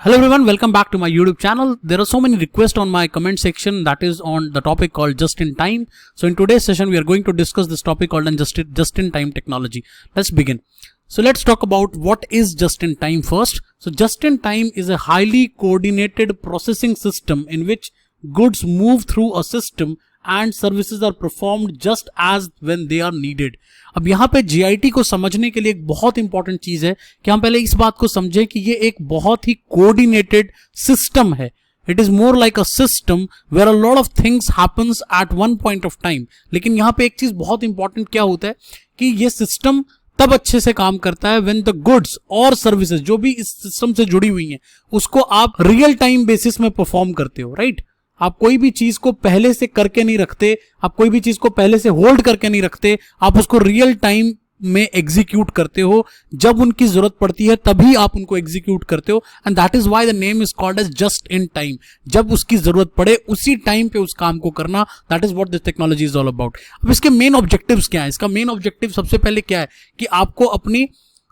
Hello everyone, welcome back to my YouTube channel. There are so many requests on my comment section that is on the topic called just in time. So in today's session, we are going to discuss this topic called just in time technology. Let's begin. So let's talk about what is just in time first. So just in time is a highly coordinated processing system in which goods move through a system and services are performed just as when they are needed. अब यहाँ पे GIT को समझने के लिए एक बहुत important चीज है कि हम पहले इस बात को समझें कि ये एक बहुत ही कोऑर्डिनेटेड सिस्टम है. It is more like a system where a lot of things happens at one point of time. लेकिन यहाँ पे एक चीज बहुत इंपॉर्टेंट क्या होता है कि ये सिस्टम तब अच्छे से काम करता है व्हेन द गुड्स और सर्विसेज जो भी इस सिस्टम से जुड़ी हुई हैं उसको आप रियल टाइम बेसिस में परफॉर्म करते हो. राइट आप कोई भी चीज को पहले से करके नहीं रखते, आप कोई भी चीज को पहले से होल्ड करके नहीं रखते, आप उसको रियल टाइम में एग्जीक्यूट करते हो. जब उनकी जरूरत पड़ती है तभी आप उनको एग्जीक्यूट करते हो and that is why the name is called as just in time. जब उसकी जरूरत पड़े उसी टाइम पे उस काम को करना, that is what this technology is all about. अब इसके मेन ऑब्जेक्टिव्स क्या है? इसका मेन ऑब्जेक्टिव सबसे पहले क्या है कि आपको अपनी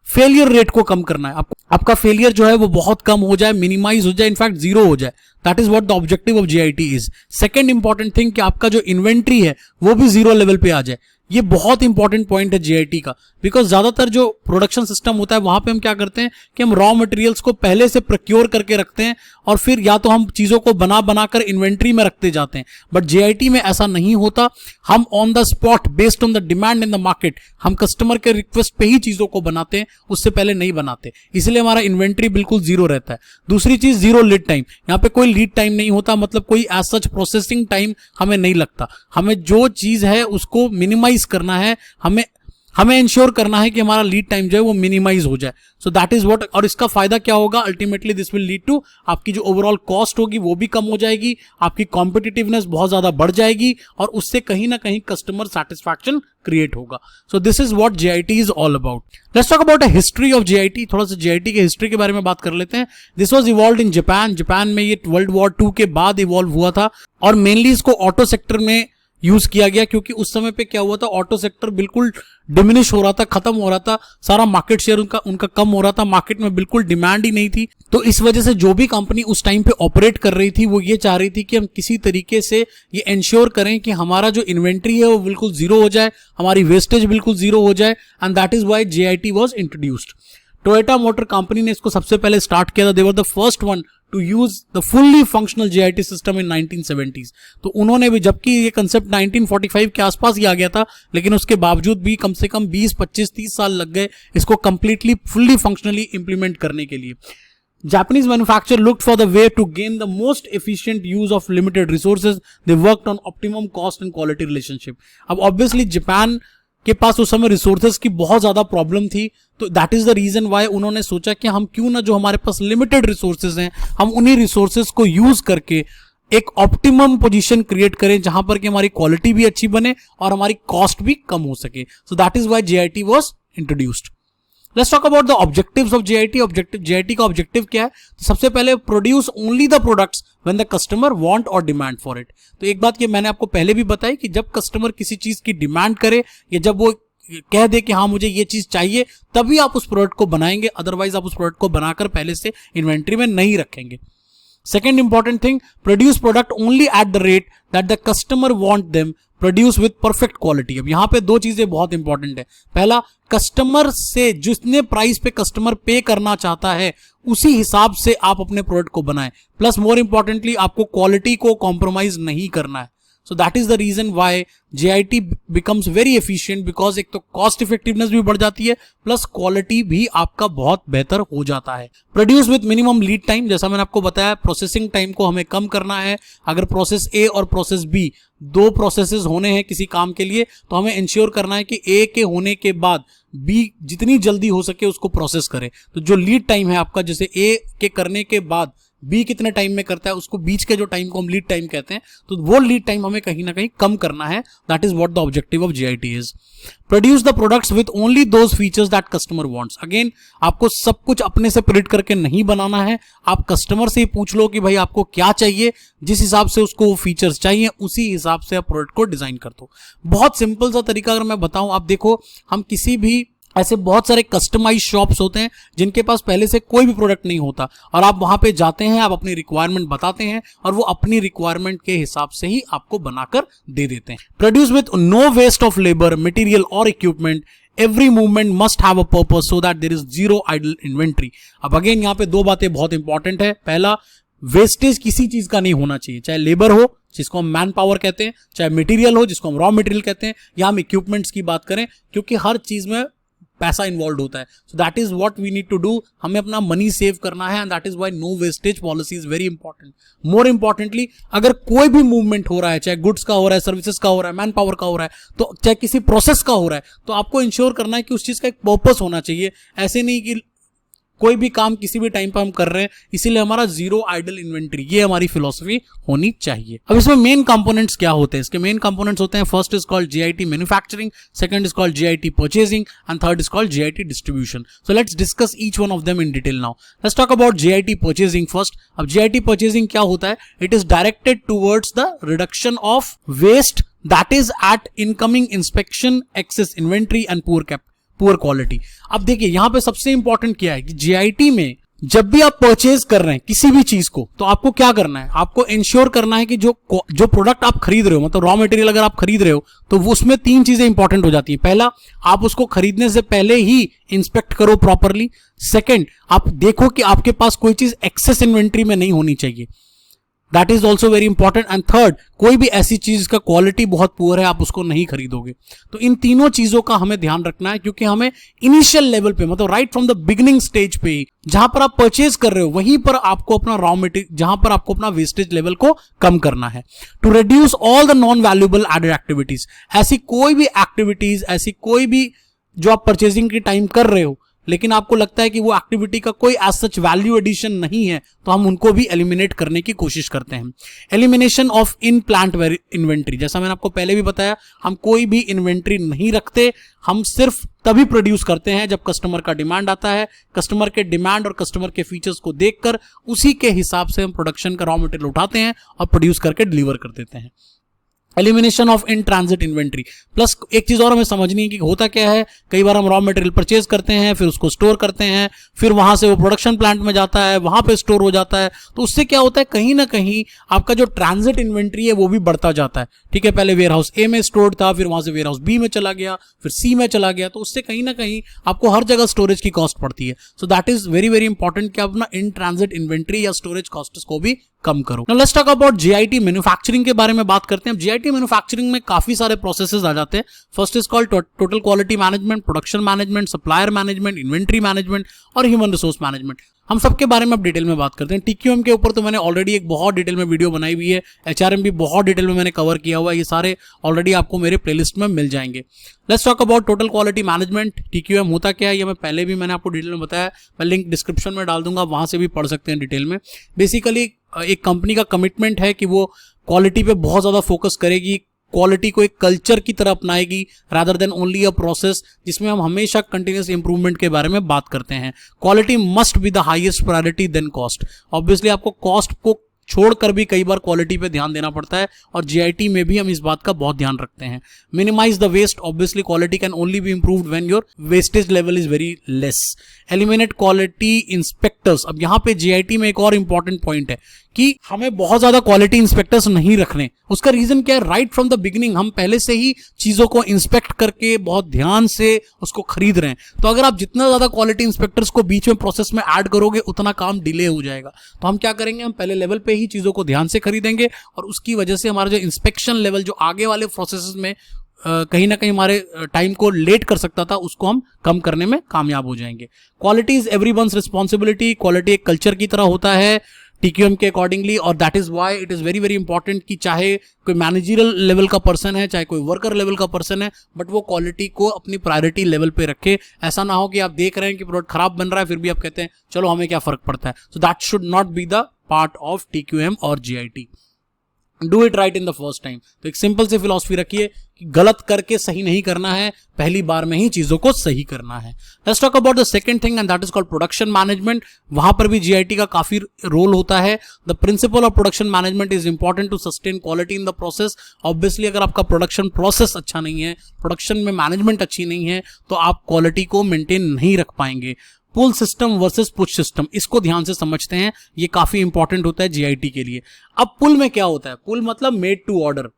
फेलियर रेट को कम करना है. आपका फेलियर जो है वो बहुत कम हो जाए, मिनिमाइज हो जाए, इनफैक्ट जीरो हो जाए. That is what the objective of GIT is. Second important thing कि आपका जो इन्वेंट्री है वो भी जीरो लेवल पे आ जाए. ये बहुत इंपॉर्टेंट पॉइंट है GIT का, बिकॉज ज्यादातर जो प्रोडक्शन सिस्टम होता है वहां पे हम क्या करते हैं कि हम रॉ मटेरियल्स को पहले से प्रोक्योर करके रखते हैं और फिर या तो हम चीजों को बनाकर इन्वेंट्री में रखते जाते हैं. बट GIT में ऐसा नहीं होता. हम on the spot based on the demand in the market हम कस्टमर के रिक्वेस्ट पे ही चीजों को बनाते हैं, उससे पहले नहीं बनाते. इसलिए हमारा इन्वेंट्री बिल्कुल जीरो रहता है. दूसरी चीज जीरो लीड टाइम. यहाँ पे कोई लीड टाइम नहीं होता, मतलब कोई एज सच प्रोसेसिंग टाइम हमें नहीं लगता. हमें जो चीज है उसको मिनिमाइज करना है, हमें इंश्योर करना है कि हमारा लीड टाइम जो है वो मिनिमाइज हो जाए. So that is what. और इसका फायदा क्या होगा? Ultimately this will lead to आपकी जो ओवरऑल कॉस्ट होगी वो भी कम हो जाएगी, आपकी कॉम्पिटिटिवनेस बहुत ज्यादा बढ़ जाएगी और उससे कहीं ना कहीं कस्टमर सेटिस्फैक्शन क्रिएट होगा. सो this is what GIT is all about. Let's talk about a history of GIT. थोड़ा सा GIT के हिस्ट्री के बारे में बात कर लेते हैं. This was evolved in Japan में ये वर्ल्ड वॉर 2 के बाद इवॉल्व हुआ था और मेनली इसको ऑटो सेक्टर में यूज किया गया क्योंकि उस समय पे क्या हुआ था, ऑटो सेक्टर बिल्कुल डिमिनिश हो रहा था, खत्म हो रहा था, सारा मार्केट शेयर उनका कम हो रहा था, मार्केट में बिल्कुल डिमांड ही नहीं थी. तो इस वजह से जो भी कंपनी उस टाइम पे ऑपरेट कर रही थी वो ये चाह रही थी कि हम किसी तरीके से ये इंश्योर करें कि हमारा जो इन्वेंट्री है वो बिल्कुल जीरो हो जाए, हमारी वेस्टेज बिल्कुल जीरो हो जाए and that is why GIT was introduced. Toyota motor company ने इसको सबसे पहले स्टार्ट किया था. They were the first one to use the fully functional GIT system in 1970s. तो उन्होंने भी, जबकि ये कंसेप्ट 1945 के आसपास ही आ गया था, लेकिन उसके बावजूद भी कम से कम 20, 25, 30 साल लग गए इसको कंप्लीटली फुल्ली फंक्शनली इंप्लीमेंट करने के लिए. Japanese manufacturer looked for the way to gain the most efficient use of limited resources. They worked on optimum cost and quality relationship. अब obviously जापान के पास उस समय रिसोर्सेज की बहुत ज्यादा प्रॉब्लम थी, तो that is the reason why उन्होंने सोचा कि हम क्यों ना जो हमारे पास लिमिटेड रिसोर्सेज हैं हम उन्हीं रिसोर्सेज को यूज करके एक ऑप्टिमम पोजीशन क्रिएट करें जहां पर कि हमारी क्वालिटी भी अच्छी बने और हमारी कॉस्ट भी कम हो सके. सो that is why GIT was introduced. Let's talk about the objectives of GIT. GIT का ऑब्जेक्टिव क्या है? तो सबसे पहले produce only the products when the customer want और डिमांड फॉर इट. तो एक बात ये मैंने आपको पहले भी बताई कि जब कस्टमर किसी चीज की डिमांड करे या जब वो कह दे कि हाँ मुझे ये चीज चाहिए तभी आप उस प्रोडक्ट को बनाएंगे, अदरवाइज आप उस प्रोडक्ट को बनाकर पहले से इन्वेंट्री में नहीं रखेंगे. Second important thing, produce product only at the rate that the customer want them, produce with perfect quality. अब यहां पे दो चीजें बहुत इंपॉर्टेंट है. पहला, कस्टमर से जितने प्राइस पे कस्टमर पे करना चाहता है उसी हिसाब से आप अपने प्रोडक्ट को बनाएं. प्लस मोर इंपॉर्टेंटली आपको क्वालिटी को कॉम्प्रोमाइज नहीं करना है. So that is the reason why GIT becomes very efficient, because एक तो कॉस्ट इफेक्टिवनेस भी बढ़ जाती है प्लस क्वालिटी भी आपका बहुत बेहतर हो जाता है. Produce with minimum lead time. जैसा मैंने आपको बताया प्रोसेसिंग टाइम को हमें कम करना है. अगर प्रोसेस A और प्रोसेस B दो प्रोसेसेस होने हैं किसी काम के लिए तो हमें इंश्योर करना है कि A के होने के बाद B जितनी जल्दी हो सके उसको प्रोसेस करे. तो जो लीड टाइम है आपका, जैसे A के करने के बाद B कितने टाइम में करता है उसको बीच के जो टाइम को हम लीड टाइम कहते हैं, तो वो लीड टाइम हमें कहीं ना कहीं कम करना है. That is what the objective of GIT is. Produce the products with only those features that customer wants. Again आपको सब कुछ अपने से प्रिडिक्ट करके नहीं बनाना है. आप कस्टमर से ही पूछ लो कि भाई आपको क्या चाहिए, जिस हिसाब से उसको वो फीचर्स चाहिए उसी हिसाब से आप प्रोडक्ट को डिजाइन कर दो. बहुत सिंपल सा तरीका अगर मैं बताऊं, आप देखो हम किसी भी ऐसे बहुत सारे कस्टमाइज शॉप्स होते हैं जिनके पास पहले से कोई भी प्रोडक्ट नहीं होता और आप वहां पे जाते हैं, आप अपनी रिक्वायरमेंट बताते हैं और वो अपनी रिक्वायरमेंट के हिसाब से ही आपको बनाकर दे देते हैं। Produce with no waste of labour, material और equipment, every movement must have a purpose so that there is zero idle inventory. अब अगेन यहाँ पे दो बातें बहुत इंपॉर्टेंट है। पहला, वेस्टेज किसी चीज का नहीं होना चाहिए, चाहे लेबर हो जिसको हम मैन पावर कहते हैं, चाहे मटेरियल हो जिसको हम रॉ मटेरियल कहते हैं, या हम इक्विपमेंट्स की बात करें, क्योंकि हर चीज में पैसा इन्वॉल्व होता है। So that is what we need to do, हमें अपना मनी सेव करना है and that is why no wastage policy is very important. More importantly, अगर कोई भी मूवमेंट हो रहा है, चाहे गुड्स का हो रहा है, सर्विसेज का हो रहा है, मैन पावर का हो रहा है, तो चाहे किसी प्रोसेस का हो रहा है, तो आपको इंश्योर करना है कि उस चीज का एक पर्पस होना चाहिए। ऐसे नहीं कि कोई भी काम किसी भी टाइम पर हम कर रहे हैं, इसीलिए हमारा जीरो आइडल इन्वेंट्री, ये हमारी फिलॉसफी होनी चाहिए। अब इसमें मेन कंपोनेंट्स क्या होते हैं? इसके मेन कंपोनेंट्स होते हैं, first is called JIT manufacturing, second is called JIT purchasing and third is called JIT distribution. So let's discuss each one of them in detail now. Let's talk about JIT purchasing first. अब JIT purchasing क्या होता है? It is directed towards the reduction of waste that is at incoming inspection, excess inventory and poor quality. अब देखिए यहां पे सबसे important क्या है कि जीआईटी में जब भी आप परचेज कर रहे हैं किसी भी चीज को, तो आपको क्या करना है? आपको इंश्योर करना है कि जो प्रोडक्ट आप खरीद रहे हो, मतलब रॉ मटेरियल अगर आप खरीद रहे हो, तो वो उसमें तीन चीजें इंपॉर्टेंट हो जाती हैं। पहला, आप उसको खरीदने से पहले ही इंस्पेक्ट करो प्रॉपरली। सेकंड, आप देखो कि आपके पास कोई चीज एक्सेस इन्वेंट्री में नहीं होनी चाहिए, that is also very important. And third, कोई भी ऐसी चीज का क्वालिटी बहुत पुअर है, आप उसको नहीं खरीदोगे। तो इन तीनों चीजों का हमें ध्यान रखना है, क्योंकि हमें इनिशियल लेवल पे, मतलब right from the beginning stage पे ही, जहां पर आप परचेज कर रहे हो, वहीं पर आपको अपना रॉ मटेरियल, जहां पर आपको अपना वेस्टेज लेवल को कम करना है। To reduce all the non valuable added activities, ऐसी कोई भी एक्टिविटीज, ऐसी कोई भी जो आप परचेजिंग के टाइम कर रहे हो लेकिन आपको लगता है कि वो एक्टिविटी का कोई एज सच वैल्यू एडिशन नहीं है, तो हम उनको भी एलिमिनेट करने की कोशिश करते हैं। Elimination of in plant inventory, जैसा मैंने आपको पहले भी बताया, हम कोई भी इन्वेंट्री नहीं रखते, हम सिर्फ तभी प्रोड्यूस करते हैं जब कस्टमर का डिमांड आता है। कस्टमर के डिमांड और कस्टमर के फीचर्स को देखकर उसी के हिसाब से हम प्रोडक्शन का रॉ मटेरियल उठाते हैं और प्रोड्यूस करके डिलीवर कर देते हैं। Elimination of in transit inventory, plus एक चीज और हमें समझनी है कि होता क्या है, कई बार हम रॉ मटेरियल परचेज करते हैं, फिर उसको स्टोर करते हैं, फिर वहां से वो प्रोडक्शन प्लांट में जाता है, वहां पे स्टोर हो जाता है, तो उससे क्या होता है, कहीं ना कहीं आपका जो ट्रांजिट इन्वेंट्री है वो भी बढ़ता जाता है। ठीक है, पहले वेयर हाउस ए में स्टोर था, फिर वहां से वेयर हाउस बी में चला गया, फिर सी में चला गया, तो उससे कहीं ना कहीं आपको हर जगह स्टोरेज की कॉस्ट पड़ती है। So that is very very important कि आप अपना इन ट्रांजिट इन्वेंट्री या स्टोरेज कॉस्ट को भी कम करो। Now let's talk about JIT manufacturing के बारे में बात करते हैं। जीआईटी मैन्युफैक्चरिंग में काफी सारे प्रोसेसेस आ जाते हैं। First is called total quality management, production management, supplier management, inventory management और ह्यूमन रिसोर्स मैनेजमेंट। हम सबके बारे में अब डिटेल में बात करते हैं। टीक्यूएम के ऊपर तो मैंने ऑलरेडी एक बहुत डिटेल में वीडियो बनाई हुई है, एचआरएम भी बहुत डिटेल में मैंने कवर किया हुआ है, ये सारे ऑलरेडी आपको मेरे प्लेलिस्ट में मिल जाएंगे। Let's talk about total quality management. TQM होता क्या है, ये मैं पहले भी मैंने आपको डिटेल में बताया, मैं लिंक डिस्क्रिप्शन में डाल दूंगा, वहां से भी पढ़ सकते हैं डिटेल में। बेसिकली एक कंपनी का कमिटमेंट है कि वो क्वालिटी पे बहुत ज्यादा फोकस करेगी, क्वालिटी को एक कल्चर की तरह अपनाएगी rather than only a process, जिसमें हम हमेशा कंटिन्यूस इंप्रूवमेंट के बारे में बात करते हैं। Quality must be the highest priority then cost. Obviously आपको कॉस्ट को छोड़कर भी कई बार क्वालिटी पे ध्यान देना पड़ता है, और जीआईटी में भी हम इस बात का बहुत ध्यान रखते हैं। Minimize the waste, obviously quality can only be improved when your wastage level is very less. Eliminate quality inspectors. अब यहाँ पे जीआईटी में एक और इंपॉर्टेंट पॉइंट है कि हमें बहुत ज्यादा क्वालिटी इंस्पेक्टर्स नहीं रखने। उसका रीजन क्या है, राइट फ्रॉम द बिगिनिंग हम पहले से ही चीजों को इंस्पेक्ट करके बहुत ध्यान से उसको खरीद रहे हैं। तो अगर आप जितना ज्यादा क्वालिटी इंस्पेक्टर्स को बीच में प्रोसेस में ऐड करोगे, उतना काम डिले हो जाएगा। तो हम क्या करेंगे, हम पहले लेवल पे ही चीजों को ध्यान से खरीदेंगे, और उसकी वजह से हमारा जो इंस्पेक्शन लेवल जो आगे वाले प्रोसेस में कहीं ना कहीं हमारे टाइम को लेट कर सकता था, उसको हम कम करने में कामयाब हो जाएंगे। Quality is everyone's responsibility. Quality एक कल्चर की तरह होता है टीक्यूएम के अकॉर्डिंगली, और that is why it is very very important कि चाहे कोई मैनेजरियल लेवल का पर्सन है, चाहे कोई वर्कर लेवल का पर्सन है, बट वो क्वालिटी को अपनी प्रायोरिटी लेवल पे रखे। ऐसा ना हो कि आप देख रहे हैं कि प्रोडक्ट खराब बन रहा है, फिर भी आप कहते हैं चलो हमें क्या फर्क पड़ता है। So that should not be the part of TQM और GIT. Do it right in the first time. तो एक सिंपल सी फिलॉसफी रखिए कि गलत करके सही नहीं करना है, पहली बार में ही चीजों को सही करना है। Let's talk about the second thing and that is called production management. वहां पर भी जीआईटी का काफी रोल होता है। The principle of production management is important to sustain quality in the process. Obviously अगर आपका प्रोडक्शन प्रोसेस अच्छा नहीं है, प्रोडक्शन में मैनेजमेंट अच्छी नहीं है, तो आप क्वालिटी को मेंटेन नहीं रख पाएंगे। Pull system versus push system, इसको ध्यान से समझते हैं, ये काफी इंपॉर्टेंट होता है जीआईटी के लिए। अब पुल में क्या होता है? पुल मतलब मेड टू ऑर्डर,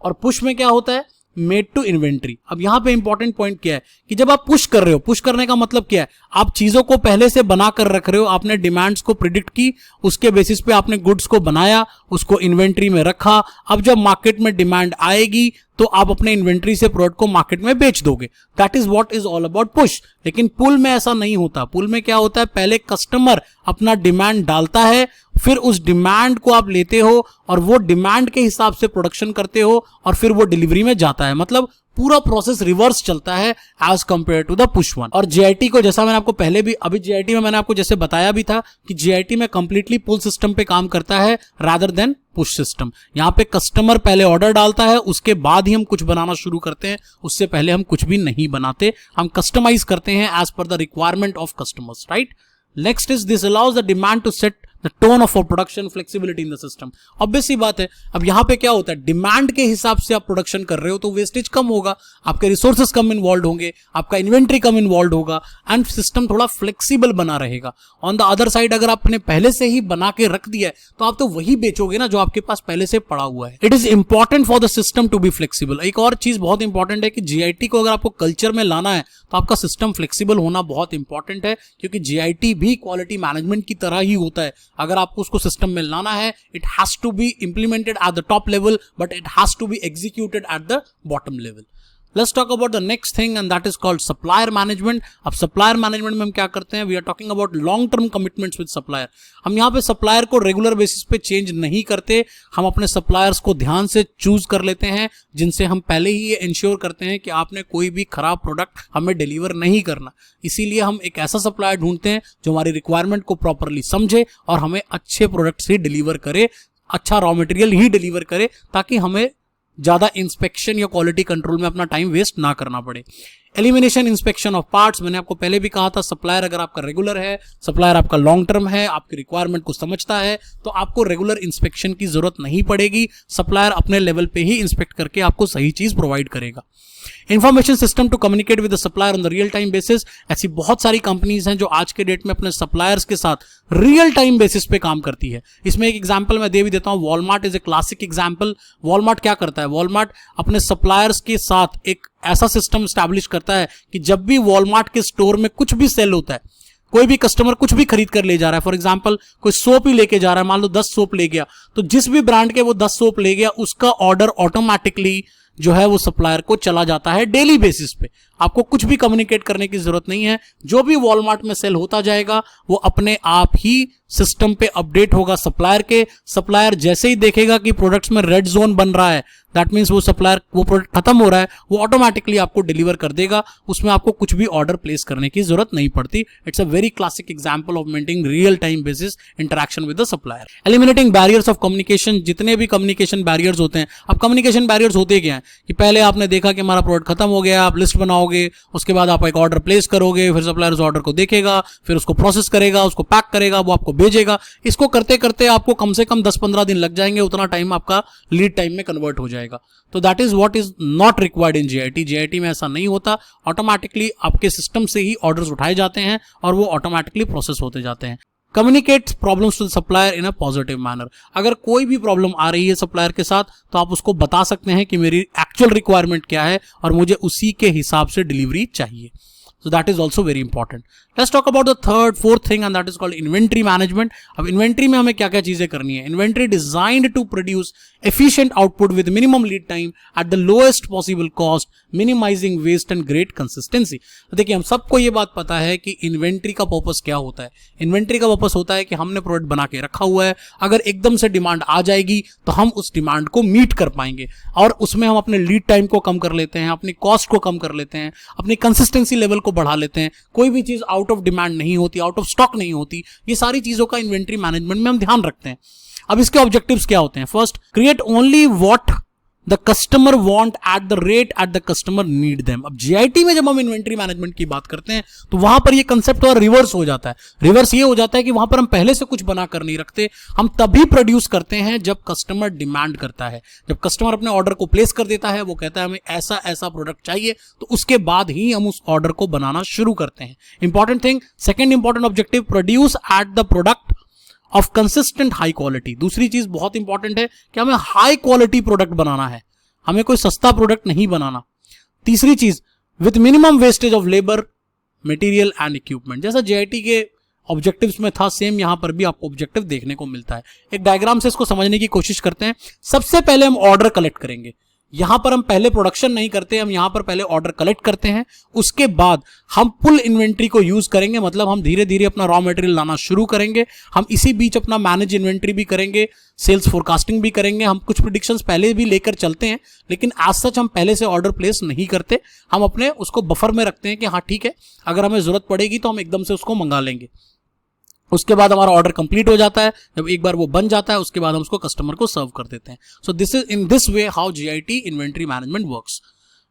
और पुश में क्या होता है? Made to inventory. अब यहां पे इंपॉर्टेंट पॉइंट क्या है कि जब आप पुश कर रहे हो, पुश करने का मतलब क्या है? आप चीजों को पहले से बना कर रख रहे हो, आपने डिमांड्स को प्रिडिक्ट की, उसके बेसिस पे आपने गुड्स को बनाया, उसको इन्वेंट्री में रखा। अब जब मार्केट में डिमांड आएगी तो आप अपने इन्वेंट्री से प्रोडक्ट को मार्केट में बेच दोगे। That is what is all about push. लेकिन पुल में ऐसा नहीं होता। पुल में क्या होता है? पहले कस्टमर अपना डिमांड डालता है, फिर उस डिमांड को आप लेते हो और वो डिमांड के हिसाब से प्रोडक्शन करते हो और फिर वो डिलीवरी में जाता है। मतलब पूरा प्रोसेस रिवर्स चलता है as compare to the push one. और जीआईटी को जैसा मैंने आपको पहले भी, अभी जीआईटी में मैंने आपको जैसे बताया भी था कि जीआईटी में कंप्लीटली पुल सिस्टम पे काम करता है रादर देन पुश सिस्टम। यहां पे कस्टमर पहले ऑर्डर डालता है, उसके बाद ही हम कुछ बनाना शुरू करते हैं, उससे पहले हम कुछ भी नहीं बनाते। हम कस्टमाइज करते हैं as per the requirement of customers, right. Next is this allows the demand to set the tone of production, flexibility in the system. Obvious सी बात है, अब यहां पे क्या होता है? डिमांड के हिसाब से आप प्रोडक्शन कर रहे हो तो वेस्टेज कम होगा, आपके रिसोर्सेज कम इन्वॉल्व होंगे, आपका इन्वेंट्री कम इन्वॉल्व होगा एंड सिस्टम थोड़ा फ्लेक्सिबल बना रहेगा। ऑन द अदर साइड अगर आपने पहले से ही बना के रख दिया है तो आप तो वही बेचोगे ना जो आपके पास पहले से पड़ा हुआ है। It is important for the system to be flexible. एक और चीज बहुत इंपॉर्टेंट है कि जीआईटी को अगर आपको कल्चर में लाना है तो आपका सिस्टम फ्लेक्सिबल होना बहुत इंपॉर्टेंट है, क्योंकि जीआईटी भी क्वालिटी मैनेजमेंट की तरह ही होता है। अगर आपको उसको सिस्टम में लाना है, it has to be implemented at the top level but it has to be executed at the bottom level. Let's talk about the next thing and that is called supplier management. अब supplier management में हम क्या करते हैं? We are talking about long term commitments with supplier. हम यहाँ पे supplier को regular basis पे change नहीं करते, हम अपने suppliers को ध्यान से choose कर लेते हैं, जिनसे हम पहले ही ये ensure करते हैं कि आपने कोई भी खराब product हमें deliver नहीं करना। इसीलिए हम एक ऐसा supplier ढूंढते हैं जो हमारी requirement को properly समझे और हमें अच्छे products ही deliver करे, अच्छा raw material ही deliver करे, ताकि हमें ज्यादा इंस्पेक्शन या क्वालिटी कंट्रोल में अपना टाइम वेस्ट ना करना पड़े। एलिमिनेशन इंस्पेक्शन ऑफ पार्ट्स, मैंने आपको पहले भी कहा था, सप्लायर अगर आपका रेगुलर है, सप्लायर आपका लॉन्ग टर्म है, आपकी रिक्वायरमेंट को समझता है, तो आपको रेगुलर इंस्पेक्शन की जरूरत नहीं पड़ेगी। सप्लायर अपने लेवल पे ही इंस्पेक्ट करके आपको सही चीज प्रोवाइड करेगा। Information system to communicate with the supplier on the real time basis. ऐसी बहुत सारी कंपनीज हैं जो आज के डेट में अपने सप्लायर्स के साथ रियल टाइम बेसिस पे काम करती है। इसमें एक एग्जांपल मैं दे भी देता हूं, Walmart is a classic example. Walmart क्या करता है? वॉलमार्ट अपने सप्लायर्स के साथ एक ऐसा सिस्टम स्टैब्लिश करता है कि जब भी वॉलमार्ट के स्टोर में कुछ भी सेल होता है, कोई भी कस्टमर कुछ भी खरीद कर ले जा रहा है, फॉर एग्जांपल कोई सोप ही लेके जा रहा है, मान लो 10 सोप ले गया, तो जिस भी ब्रांड के वो 10 सोप ले गया उसका ऑर्डर ऑटोमेटिकली जो है वो सप्लायर को चला जाता है डेली बेसिस पे। आपको कुछ भी कम्युनिकेट करने की जरूरत नहीं है, जो भी वॉलमार्ट में सेल होता जाएगा वो अपने आप ही सिस्टम पे अपडेट होगा सप्लायर के। सप्लायर जैसे ही देखेगा कि प्रोडक्ट्स में रेड जोन बन रहा है, दैट मींस वो सप्लायर, वो प्रोडक्ट खत्म हो रहा है, वो ऑटोमेटिकली आपको डिलीवर कर देगा, उसमें आपको कुछ भी ऑर्डर प्लेस करने की जरूरत नहीं पड़ती। It's a very classic example of maintaining real time basis interaction with the supplier. Eliminating barriers of communication, जितने भी कम्युनिकेशन बैरियर्स होते हैं। अब कम्युनिकेशन बैरियर्स होते क्या है कि पहले आपने देखा कि हमारा प्रोडक्ट खत्म हो गया, आप लिस्ट बनाओगे, उसके बाद आप एक ऑर्डर प्लेस करोगे, फिर सप्लायर उस ऑर्डर को देखेगा, फिर उसको प्रोसेस करेगा, उसको पैक करेगा, वो आपको भेजेगा। इसको करते करते आपको कम से कम 10-15 दिन लग जाएंगे, उतना टाइम आपका लीड टाइम में कन्वर्ट हो जाएगा। तो that is what is not required in JIT. JIT में ऐसा नहीं होता, ऑटोमेटिकली आपके सिस्टम से ही ऑर्डर्स उठाए जाते हैं और वो ऑटोमेटिकली प्रोसेस होते जाते हैं। Communicate problems to supplier in a positive manner. अगर कोई भी प्रॉब्लम आ रही है सप्लायर के साथ तो आप उसको बता सकते हैं कि मेरी एक्चुअल रिक्वायरमेंट क्या है और मुझे उसी के हिसाब से डिलीवरी चाहिए। So that is also very important. Let's talk about the fourth thing and that is called inventory management. अब inventory में हमें क्या क्या चीजें करनी है? Inventory designed to produce efficient output with minimum lead time at the lowest possible cost, minimizing waste and great consistency. तो देखिए, हम सबको ये बात पता है कि इन्वेंट्री का पर्पस क्या होता है। इन्वेंट्री का पर्पस होता है कि हमने प्रोडक्ट बना के रखा हुआ है, अगर एकदम से डिमांड आ जाएगी तो हम उस डिमांड को मीट कर पाएंगे और उसमें हम अपने लीड टाइम को कम कर लेते हैं, अपनी कॉस्ट को कम कर लेते हैं, अपनी कंसिस्टेंसी लेवल को बढ़ा लेते हैं, कोई भी चीज आउट ऑफ डिमांड नहीं होती, आउट ऑफ स्टॉक नहीं होती, ये सारी चीजों का इन्वेंट्री मैनेजमेंट में हम ध्यान रखते हैं। अब इसके ऑब्जेक्टिव्स क्या होते हैं? First, create only what the customer want at the rate at the customer need them. अब जीआईटी में जब हम इन्वेंट्री मैनेजमेंट की बात करते हैं तो वहां पर ये कंसेप्ट और रिवर्स हो जाता है। रिवर्स ये हो जाता है कि वहां पर हम पहले से कुछ बना कर नहीं रखते, हम तभी प्रोड्यूस करते हैं जब कस्टमर डिमांड करता है। जब कस्टमर अपने ऑर्डर को प्लेस कर देता है, वो कहता है हमें ऐसा ऐसा प्रोडक्ट चाहिए, तो उसके बाद ही हम उस ऑर्डर को बनाना शुरू करते हैं। Important thing, second important objective, produce at the product of consistent high quality. दूसरी चीज बहुत इंपॉर्टेंट है कि हमें हाई क्वालिटी प्रोडक्ट बनाना है, हमें कोई सस्ता प्रोडक्ट नहीं बनाना। तीसरी चीज, with minimum wastage of labour, material and equipment. जैसा जीआईटी के ऑब्जेक्टिव्स में था, सेम यहां पर भी आपको ऑब्जेक्टिव देखने को मिलता है। एक डायग्राम से इसको समझने की कोशिश करते हैं। सबसे पहले हम ऑर्डर कलेक्ट करेंगे। यहां पर हम पहले प्रोडक्शन नहीं करते, हम यहां पर पहले ऑर्डर कलेक्ट करते हैं, उसके बाद हम पुल इन्वेंट्री को यूज करेंगे, मतलब हम धीरे धीरे अपना रॉ मटेरियल लाना शुरू करेंगे। हम इसी बीच अपना मैनेज इन्वेंट्री भी करेंगे, सेल्स फोरकास्टिंग भी करेंगे। हम कुछ प्रेडिक्शंस पहले भी लेकर चलते हैं, लेकिन एज सच हम पहले से ऑर्डर प्लेस नहीं करते, हम अपने उसको बफर में रखते हैं कि हाँ ठीक है, अगर हमें जरूरत पड़ेगी तो हम एकदम से उसको मंगा लेंगे। उसके बाद हमारा ऑर्डर कंप्लीट हो जाता है, जब एक बार वो बन जाता है उसके बाद हम उसको कस्टमर को सर्व कर देते हैं। So this is in this way how JIT inventory management works.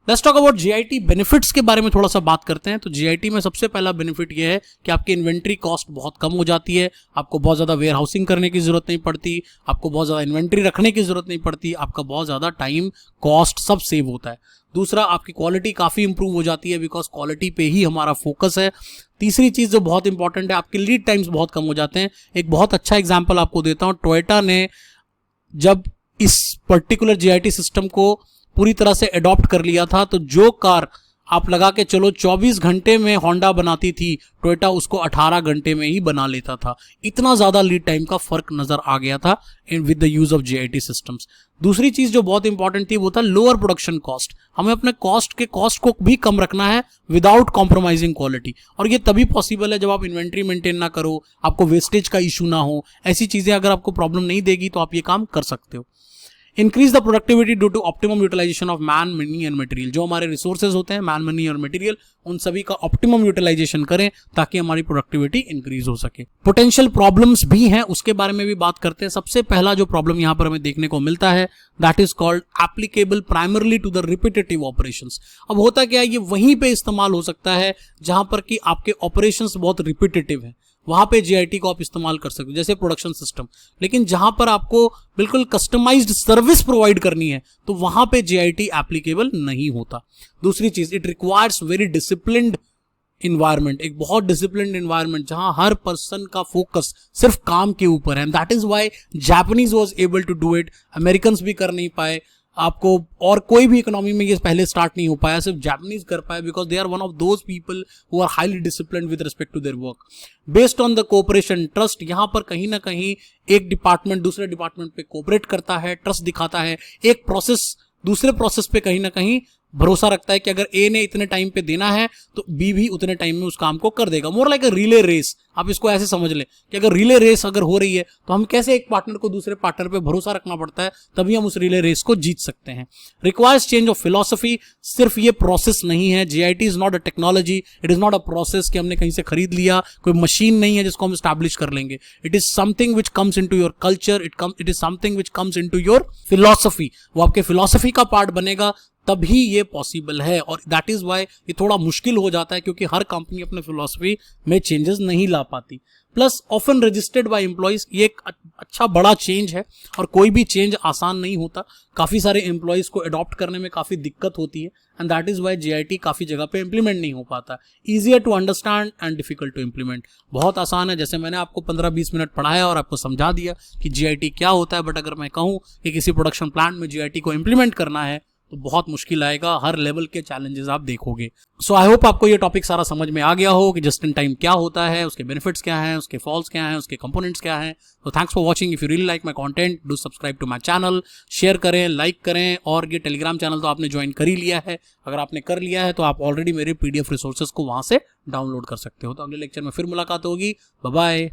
Let's talk about JIT benefits के बारे में थोड़ा सा बात करते हैं। तो जीआईटी में सबसे पहला बेनिफिट ये है कि आपकी इन्वेंट्री कॉस्ट बहुत कम हो जाती है, आपको बहुत ज्यादा वेयर हाउसिंग करने की जरूरत नहीं पड़ती, आपको बहुत ज्यादा इन्वेंट्री रखने की जरूरत नहीं पड़ती, आपका बहुत ज्यादा टाइम, कॉस्ट सब सेव होता है। दूसरा, आपकी क्वालिटी काफी इंप्रूव हो जाती है, बिकॉज क्वालिटी पे ही हमारा फोकस है। तीसरी चीज जो बहुत इंपॉर्टेंट है, आपके लीड टाइम्स बहुत कम हो जाते हैं। एक बहुत अच्छा एग्जांपल आपको देता हूं, टोयोटा ने जब इस पर्टिकुलर जीआईटी सिस्टम को पूरी तरह से अडॉप्ट कर लिया था, तो जो कार आप लगा के चलो 24 घंटे में होंडा बनाती थी, टोयोटा उसको 18 घंटे में ही बना लेता था। इतना ज्यादा लीड टाइम का फर्क नजर आ गया था with the use of JIT systems. दूसरी चीज जो बहुत इंपॉर्टेंट थी वो था लोअर प्रोडक्शन कॉस्ट। हमें अपने कॉस्ट को भी कम रखना है विदाउट कॉम्प्रोमाइजिंग क्वालिटी, और ये तभी पॉसिबल है जब आप इन्वेंट्री मेंटेन ना करो, आपको वेस्टेज का इशू ना हो। ऐसी चीजें अगर आपको प्रॉब्लम नहीं देगी तो आप ये काम कर सकते हो। Increase the productivity due to optimum utilization of man, money and material. जो हमारे रिसोर्सेज होते हैं, मैन, मनी और मटेरियल, उन सभी का ऑप्टिमम यूटिलाइजेशन करें ताकि हमारी प्रोडक्टिविटी इंक्रीज हो सके। पोटेंशियल प्रॉब्लम्स भी हैं, उसके बारे में भी बात करते हैं। सबसे पहला जो प्रॉब्लम यहां पर हमें देखने को मिलता है, that is called applicable primarily to the repetitive operations. अब होता क्या है, ये वहीं पे इस्तेमाल हो सकता है जहां पर कि आपके ऑपरेशंस बहुत रिपीटेटिव है, वहां पे जीआईटी को आप इस्तेमाल कर सकते हो, जैसे प्रोडक्शन सिस्टम। लेकिन जहां पर आपको बिल्कुल कस्टमाइज्ड सर्विस प्रोवाइड करनी है तो वहां पे जीआईटी एप्लीकेबल नहीं होता। दूसरी चीज, it requires very disciplined environment, एक बहुत डिसिप्लिन्ड इन्वायरमेंट जहां हर पर्सन का फोकस सिर्फ काम के ऊपर है। That is why Japanese was able to do it, Americans भी कर नहीं पाए, आपको और कोई भी इकोनॉमी में ये पहले स्टार्ट नहीं हो पाया, सिर्फ जापानीज कर पाए, because they are one of those people who are highly disciplined with respect to their work. Based on the cooperation trust, यहां पर कहीं ना कहीं एक डिपार्टमेंट दूसरे डिपार्टमेंट पे कोऑपरेट करता है, ट्रस्ट दिखाता है, एक प्रोसेस दूसरे प्रोसेस पे कहीं ना कहीं भरोसा रखता है कि अगर ए ने इतने टाइम पे देना है तो बी भी उतने टाइम में उस काम को कर देगा। More like a relay race, आप इसको ऐसे समझ लें कि अगर रिले रेस अगर हो रही है तो हम कैसे एक पार्टनर को दूसरे पार्टनर पे भरोसा रखना पड़ता है, तभी हम उस रिले रेस को जीत सकते हैं। रिक्वायर्स चेंज ऑफ फिलॉसफी, सिर्फ ये प्रोसेस नहीं है, JIT is not a technology, it is not a process कि हमने कहीं से खरीद लिया, कोई मशीन नहीं है जिसको हम स्टैब्लिश कर लेंगे। It is something which comes into your culture, it is something which comes into your philosophy. वो आपके फिलॉसफी का पार्ट बनेगा तभी ये पॉसिबल है, और दैट इज वाई ये थोड़ा मुश्किल हो जाता है क्योंकि हर कंपनी अपने फिलॉसफी में चेंजेस नहीं ला पाती। Plus often registered bye employees, ये एक अच्छा बड़ा चेंज है और कोई भी चेंज आसान नहीं होता, काफी सारे एम्प्लॉइज को अडॉप्ट करने में काफी दिक्कत होती है, and that is why JIT काफी जगह पे इंप्लीमेंट नहीं हो पाता। Easier to understand and difficult to implement, बहुत आसान है, जैसे मैंने आपको 15-20 मिनट पढ़ाया और आपको समझा दिया कि जीआईटी क्या होता है, बट अगर मैं कहूँ कि किसी प्रोडक्शन प्लांट में जीआईटी को इंप्लीमेंट करना है तो बहुत मुश्किल आएगा, हर लेवल के चैलेंजेस आप देखोगे। सो आई होप आपको ये टॉपिक सारा समझ में आ गया हो कि जस्ट इन टाइम क्या होता है, उसके बेनिफिट्स क्या हैं, उसके फॉल्स क्या हैं, उसके कंपोनेंट्स क्या हैं। तो thanks for watching. If you really like my content, do subscribe to my channel, share करें, लाइक करें, और ये टेलीग्राम चैनल तो आपने ज्वाइन कर ही लिया है। अगर आपने कर लिया है तो आप ऑलरेडी मेरे पीडीएफ रिसोर्सेज को वहां से डाउनलोड कर सकते हो। तो अगले लेक्चर में फिर मुलाकात होगी। Bye bye.